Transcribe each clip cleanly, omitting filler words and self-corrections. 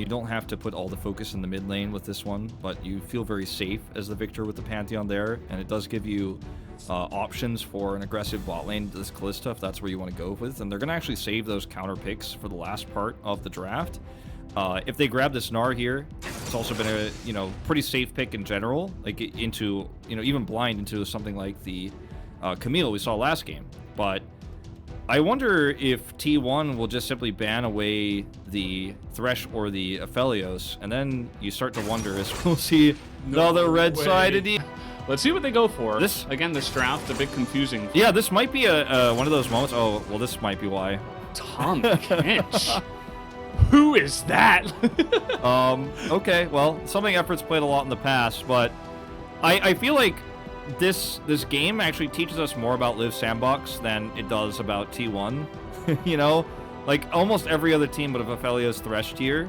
don't have to put all the focus in the mid lane with this one, but you feel very safe as the victor with the Pantheon there, and it does give you options for an aggressive bot lane, this Kalista, if that's where you want to go with, and they're going to actually save those counter picks for the last part of the draft. If they grab this Gnar here, it's also been a, pretty safe pick in general, like into, even blind into something like the Camille we saw last game. But I wonder if T1 will just simply ban away the Thresh or the Aphelios, and then you start to wonder as we'll see another red side indeed. Let's see what they go for. This draft a bit confusing. Yeah, this might be a one of those moments. Oh, well, this might be why. Tom Kench. Who is that? Okay, well, something Effort's played a lot in the past, but I feel like this game actually teaches us more about Live Sandbox than it does about T1. Like almost every other team would have Aphelios Thresh tier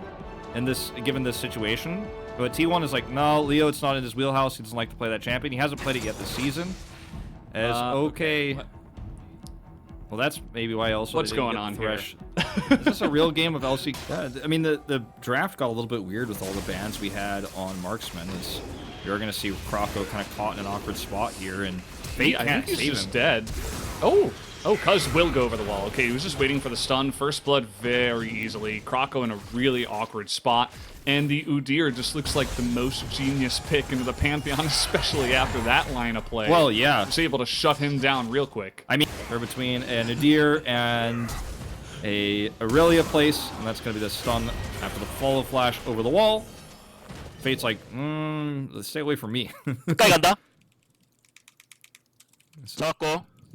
in this, given this situation. But T1 is like, no, Leo, it's not in his wheelhouse. He doesn't like to play that champion. He hasn't played it yet this season. Okay. Well, that's maybe why also. What's going on Thresh. Here? Is this a real game of LCK? Yeah, I mean, the draft got a little bit weird with all the bans we had on Marksman. You're going to see Kroko kind of caught in an awkward spot here, and Fate can't save him. He's just dead. Oh, Cuz will go over the wall. Okay, he was just waiting for the stun. First blood very easily. Kroko in a really awkward spot. And the Udyr just looks like the most genius pick into the Pantheon, especially after that line of play. Well, yeah. Just able to shut him down real quick. I mean, they're between an Udyr and a Aurelia place, and that's going to be the stun after the follow flash over the wall. Fate's like, stay away from me.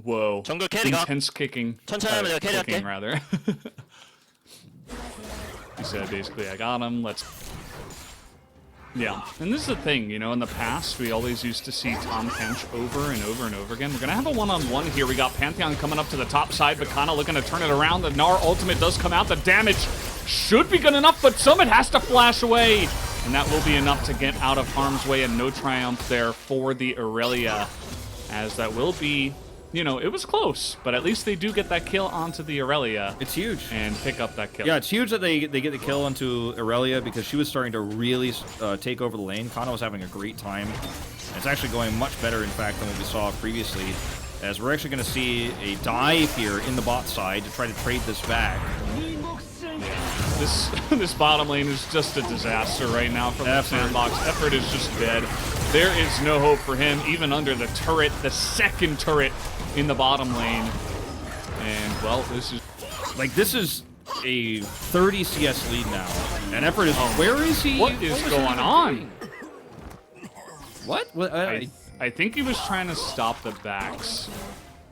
Whoa. Intense kicking. Kicking, rather. He said, basically, I got him, let's... Yeah, and this is the thing, in the past, we always used to see Tom Kench over and over and over again. We're going to have a one-on-one here. We got Pantheon coming up to the top side, but Kana looking to turn it around. The Gnar ultimate does come out. The damage should be good enough, but Summit has to flash away. And that will be enough to get out of harm's way, and no triumph there for the Aurelia, as that will be... it was close, but at least they do get that kill onto the Aurelia. It's huge. And pick up that kill. Yeah, it's huge that they get the kill onto Aurelia because she was starting to really take over the lane. Kana was having a great time. It's actually going much better, in fact, than what we saw previously, as we're actually going to see a dive here in the bot side to try to trade this back. This bottom lane is just a disaster right now from the Sandbox. Effort is just dead. There is no hope for him, even under the turret, the second turret in the bottom lane. And, well, this is a 30 CS lead now. And Effort is... where is he? What is going on? What? I think he was trying to stop the backs.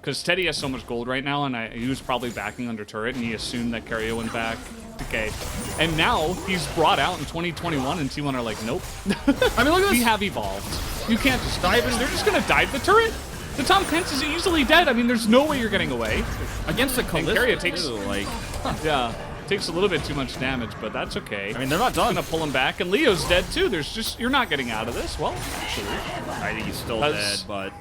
Because Teddy has so much gold right now, and he was probably backing under turret, and he assumed that Kerio went back. Okay. And now he's brought out in 2021, and T1 are like, nope. I mean, look at this. We have evolved. You can't just dive in. They're just going to dive the turret. The Tom Kench is easily dead. I mean, there's no way you're getting away. Against the Kalista, Kerio takes, yeah, takes a little bit too much damage, but that's okay. I mean, they're not done. Gonna pull him back, and Leo's dead too. You're not getting out of this. Well, actually, I think he's still dead, but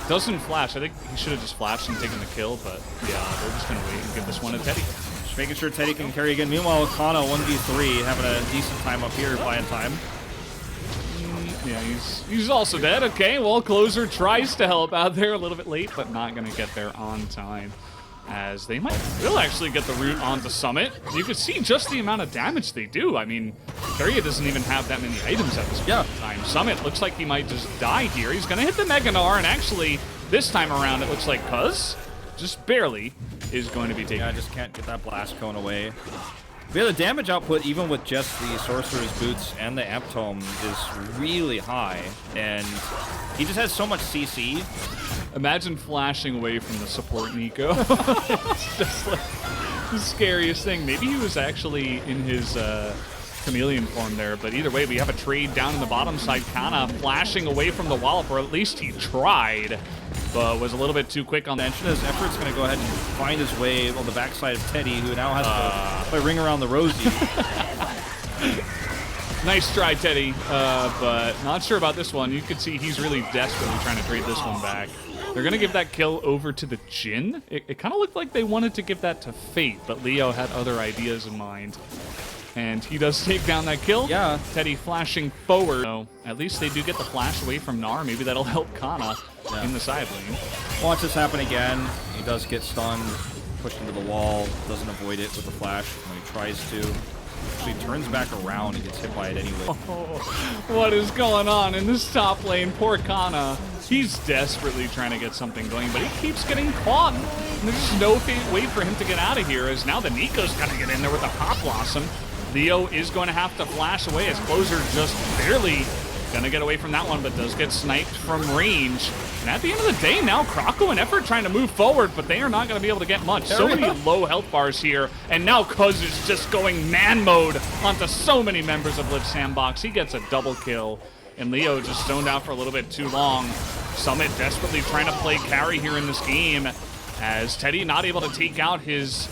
doesn't flash. I think he should have just flashed and taken the kill, but yeah, they're just gonna wait and give this one to Teddy. Just making sure Teddy can carry again. Meanwhile, Kana 1v3 having a decent time up here, buying time. Yeah, he's also dead. Okay, well, Closer tries to help out there a little bit late, but not gonna get there on time. As they will actually get the root onto Summit. You can see just the amount of damage they do. I mean, Kerio doesn't even have that many items at this point in time. Summit looks like he might just die here. He's gonna hit the Mega Gnar, and actually, this time around, it looks like Cuz, just barely, is going to be taken. Yeah, I just can't get that blast cone away. But yeah, the damage output, even with just the Sorcerer's Boots and the Amp Tome, is really high, and he just has so much CC. Imagine flashing away from the support Nico. It's just like the scariest thing. Maybe he was actually in his chameleon form there, but either way, we have a trade down in the bottom side. Kana flashing away from the wallop, or at least he tried, but was a little bit too quick on the mention. His Effort's going to go ahead and find his way on the backside of Teddy, who now has to play Ring Around the Rosie. Nice try, Teddy, but not sure about this one. You could see he's really desperately trying to trade this one back. They're going to give that kill over to the Jhin. It kind of looked like they wanted to give that to Fate, but Leo had other ideas in mind. And he does take down that kill. Yeah. Teddy flashing forward. So at least they do get the flash away from Gnar. Maybe that'll help Kana in the side lane. Watch this happen again. He does get stunned, pushed into the wall, doesn't avoid it with the flash when he tries to. Actually turns back around and gets hit by it anyway. Oh, what is going on in this top lane? Poor Kana. He's desperately trying to get something going, but he keeps getting caught. And there's no way for him to get out of here, as now the Nico's got to get in there with a Pop Blossom. Leo is going to have to flash away as Closer just barely going to get away from that one, but does get sniped from range. And at the end of the day, now Krako and Effort trying to move forward, but they are not going to be able to get much. So many low health bars here, and now Cuz is just going man mode onto so many members of Live Sandbox. He gets a double kill, and Leo just stoned out for a little bit too long. Summit desperately trying to play carry here in this game, as Teddy not able to take out his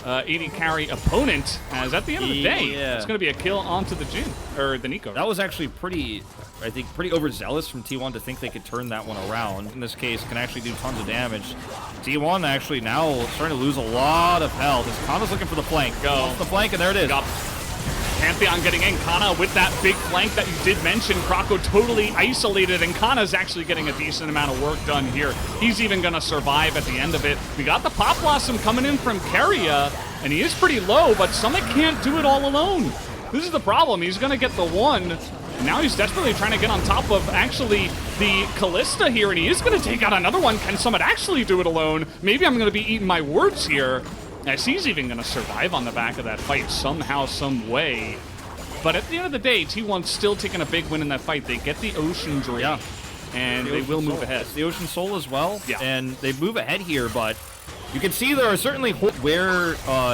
AD carry opponent, as at the end of the day, it's going to be a kill onto the Jhin, or the Nico. That was actually pretty, I think, pretty overzealous from T1 to think they could turn that one around. In this case, can actually do tons of damage. T1 actually now starting to lose a lot of health. As Kana's looking for the flank. Go. The flank, and there it is. Pantheon getting in. Kana with that big flank that you did mention. Krako totally isolated, and Kana's actually getting a decent amount of work done here. He's even going to survive at the end of it. We got the Pop Blossom coming in from Keria, and he is pretty low, but Summit can't do it all alone. This is the problem. He's going to get the one. And now he's desperately trying to get on top of actually the Callista here, and he is going to take out another one. Can Summit actually do it alone? Maybe I'm going to be eating my words here, as he's even going to survive on the back of that fight somehow, some way. But at the end of the day, T1's still taking a big win in that fight. They get the Ocean Drake, and they will move ahead. It's the Ocean Soul as well, yeah. And they move ahead here, but you can see there are certainly where,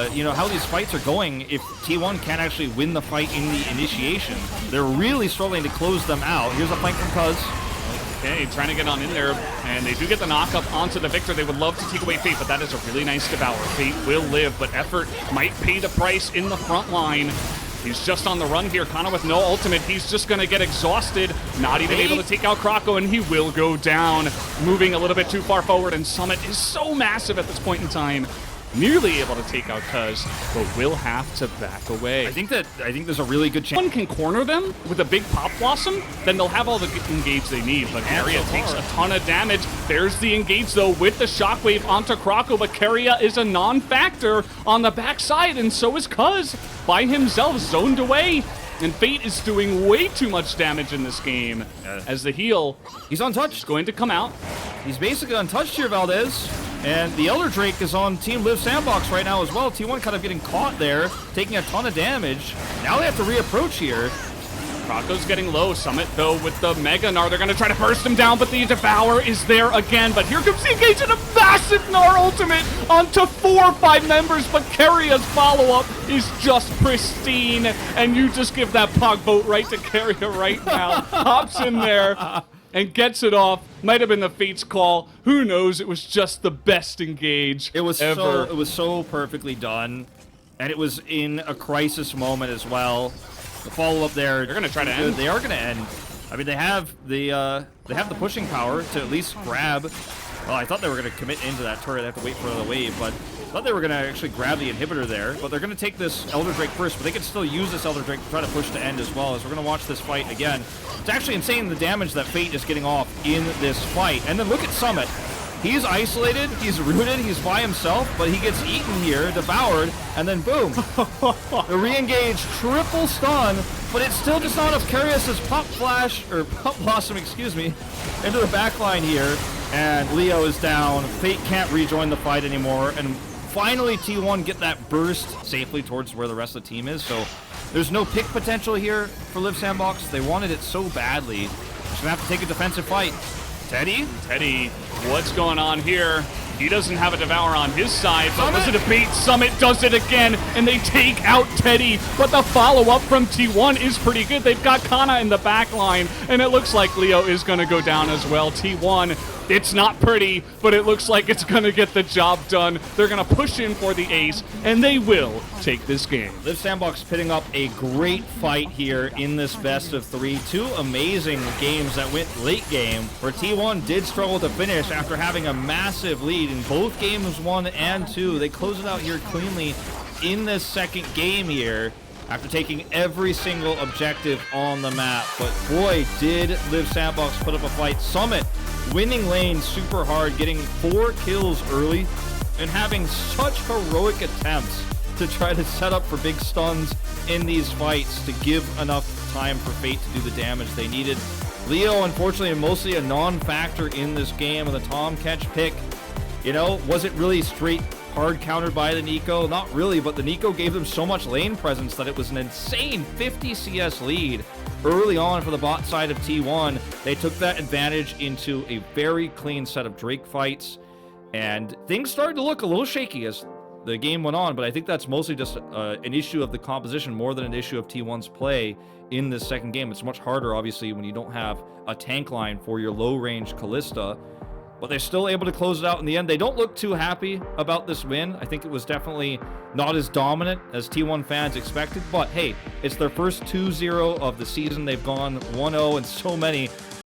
you know, how these fights are going if T1 can't actually win the fight in the initiation. They're really struggling to close them out. Here's a flank from Cuz. Okay, trying to get on in there, and they do get the knock-up onto the Victor. They would love to take away Fate, but that is a really nice devour. Fate will live, but Effort might pay the price in the front line. He's just on the run here. Kana with no ultimate. He's just going to get exhausted. Not even able to take out Krako, and he will go down. Moving a little bit too far forward, and Summit is so massive at this point in time. Nearly able to take out Cuz, but will have to back away. I think there's a really good chance. One can corner them with a big Pop Blossom, then they'll have all the engage they need. But Keria takes a ton of damage. There's the engage though with the Shockwave onto Krako, but Keria is a non-factor on the backside, and so is Cuz by himself, zoned away. And Fate is doing way too much damage in this game. As the heal, he's untouched. Is going to come out. He's basically untouched here, Valdez. And the Elder Drake is on Team Live Sandbox right now as well. T1 kind of getting caught there, taking a ton of damage. Now they have to reapproach here. Krako's getting low. Summit, though, with the Mega Gnar. They're going to try to burst him down, but the Devour is there again. But here comes the engage and a massive Gnar ultimate onto 4 or 5 members. But Keria's follow-up is just pristine. And you just give that Pog boat right to Keria right now. Hops in there and gets it off. Might have been the Fate's call. Who knows? It was just the best engage ever. It was so perfectly done. And it was in a crisis moment as well. The follow-up there. They're going to try to end. They are going to end. I mean, they have the pushing power to at least grab. Well, I thought they were going to commit into that turret. They have to wait for another wave, but I thought they were going to actually grab the inhibitor there. But they're going to take this Elder Drake first, but they can still use this Elder Drake to try to push to end as well. As we're going to watch this fight again. It's actually insane the damage that Fate is getting off in this fight. And then look at Summit. He's isolated, he's rooted, he's by himself, but he gets eaten here, devoured, and then boom. The re-engage, triple stun, but it's still just not enough. Keria says Pop Flash, or Pop Blossom, excuse me, into the backline here, and Leo is down. Fate can't rejoin the fight anymore, and finally T1 get that burst safely towards where the rest of the team is, so there's no pick potential here for Live Sandbox. They wanted it so badly. Just gonna have to take a defensive fight. Teddy, what's going on here? He doesn't have a Devour on his side, but was it a bait? Summit does it again, and they take out Teddy. But the follow-up from T1 is pretty good. They've got Kana in the back line, and it looks like Leo is going to go down as well. T1, it's not pretty, but it looks like it's going to get the job done. They're going to push in for the ace, and they will take this game. Live Sandbox pitting up a great fight here in this best of 3. 2 amazing games that went late game, where T1 did struggle to finish after having a massive lead in both games 1 and 2. They close it out here cleanly in this second game here, after taking every single objective on the map. But boy, did Live Sandbox put up a fight. Summit winning lane super hard, getting 4 kills early, and having such heroic attempts to try to set up for big stuns in these fights to give enough time for Fate to do the damage they needed. Leo, unfortunately, mostly a non-factor in this game with a Tom Catch pick. You know, was it really straight hard countered by the Nico? Not really, but the Nico gave them so much lane presence that it was an insane 50 CS lead early on for the bot side of T1. They took that advantage into a very clean set of Drake fights, and things started to look a little shaky as the game went on, but I think that's mostly just an issue of the composition more than an issue of T1's play in this second game. It's much harder, obviously, when you don't have a tank line for your low-range Kalista, but they're still able to close it out in the end. They don't look too happy about this win. I think it was definitely not as dominant as T1 fans expected, but hey, it's their first 2-0 of the season. They've gone 1-0 in so many